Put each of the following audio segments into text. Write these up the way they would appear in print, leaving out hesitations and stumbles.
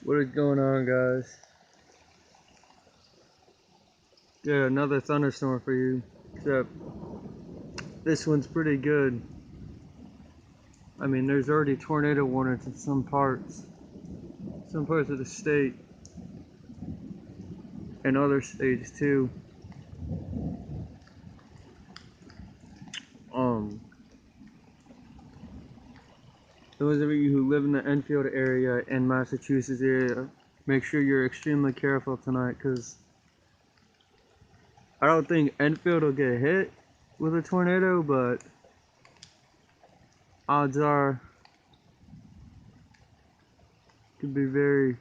What is going on, guys? Got another thunderstorm for you, except this one's pretty good. I mean, there's already tornado warnings in some parts of the state, and other states too. Those of you who live in the Enfield area and Massachusetts area, make sure you're extremely careful tonight, because I don't think Enfield will get hit with a tornado, but odds are it could be very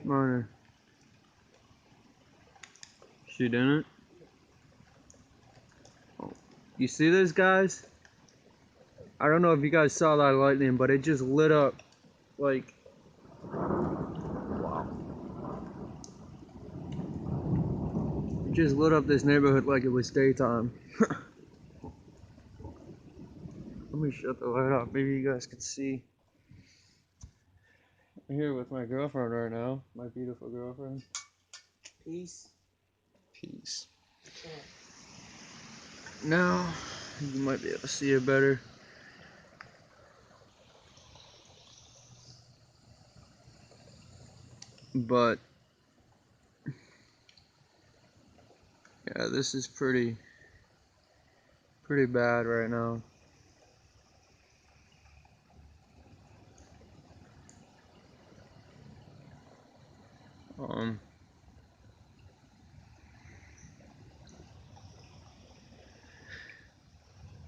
minor. She didn't? Oh. You see this, guys? I don't know if you guys saw that lightning, but it just lit up like, wow. It just lit up this neighborhood like it was daytime. Let me shut the light off. Maybe you guys can see. I'm here with my girlfriend right now. My beautiful girlfriend. Peace. Peace. Now, you might be able to see it better. But, yeah, this is pretty bad right now.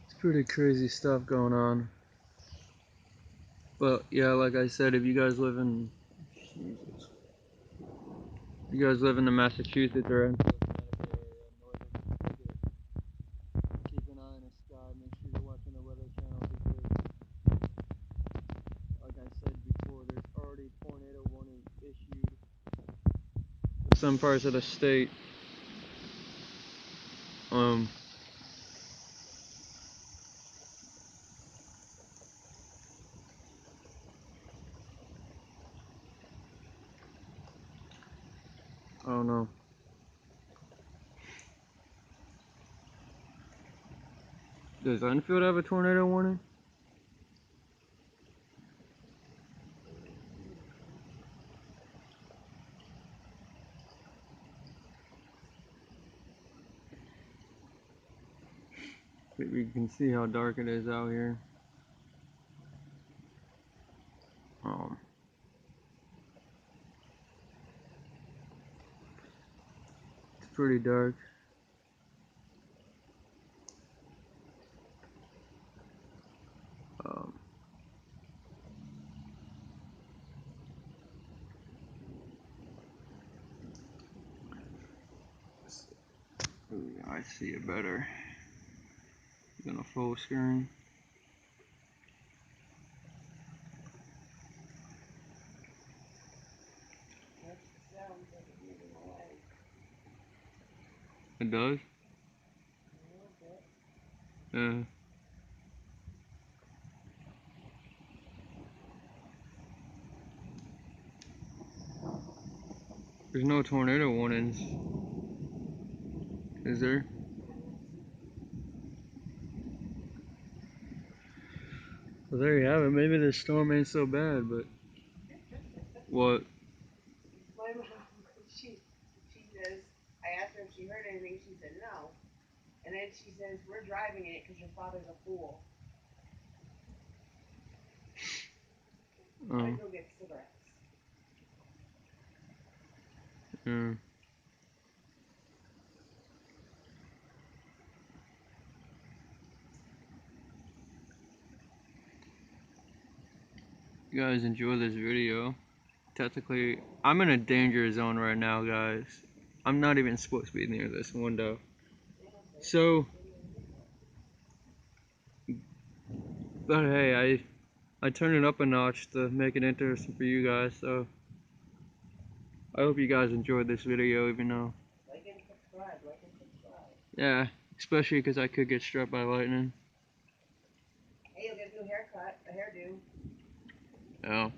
It's pretty crazy stuff going on. But yeah, like I said, if you guys live in the Massachusetts or Enfield area, keep an eye on the sky. Make sure you're watching the Weather Channel, because, like I said before, there's already tornado warnings issued in some parts of the state. I don't know. Does Enfield have a tornado warning? Maybe you can see how dark it is out here. It's pretty dark. I see it better than a full screen. It does? Yeah. There's no tornado warnings, is there? Well, there you have it. Maybe this storm ain't so bad, but what? My mom, she says, I asked her if she heard anything. She said no. And then she says, we're driving it because your father's a fool. I go get cigarettes. Yeah. You guys enjoy this video. Technically, I'm in a danger zone right now, guys. I'm not even supposed to be near this window. So, but hey, I turned it up a notch to make it interesting for you guys, so I hope you guys enjoyed this video, even though. Like and subscribe, like and subscribe. Yeah, Especially because I could get struck by lightning. Hey, you'll get a new haircut, a hairdo. Yeah.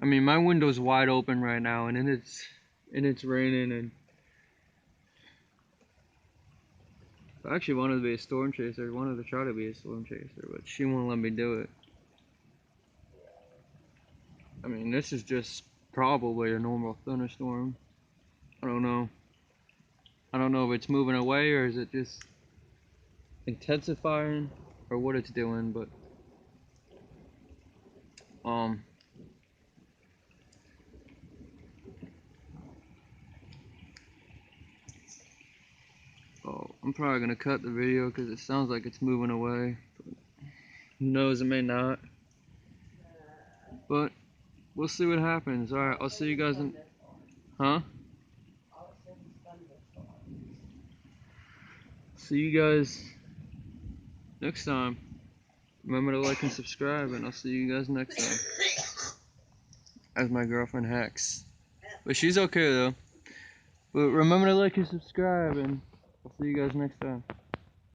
I mean, my window's wide open right now, and it's raining, and I actually wanted to be a storm chaser. Wanted to try to be a storm chaser, but she won't let me do it. I mean, this is just probably a normal thunderstorm. I don't know. I don't know if it's moving away or is it just intensifying or what it's doing, but oh, I'm probably gonna cut the video because it sounds like it's moving away. Who knows, it may not. But we'll see what happens. Alright, I'll see you guys in. Huh? See you guys next time. Remember to like and subscribe, and I'll see you guys next time. As my girlfriend hacks. But she's okay though. But remember to like and subscribe, and I'll see you guys next time.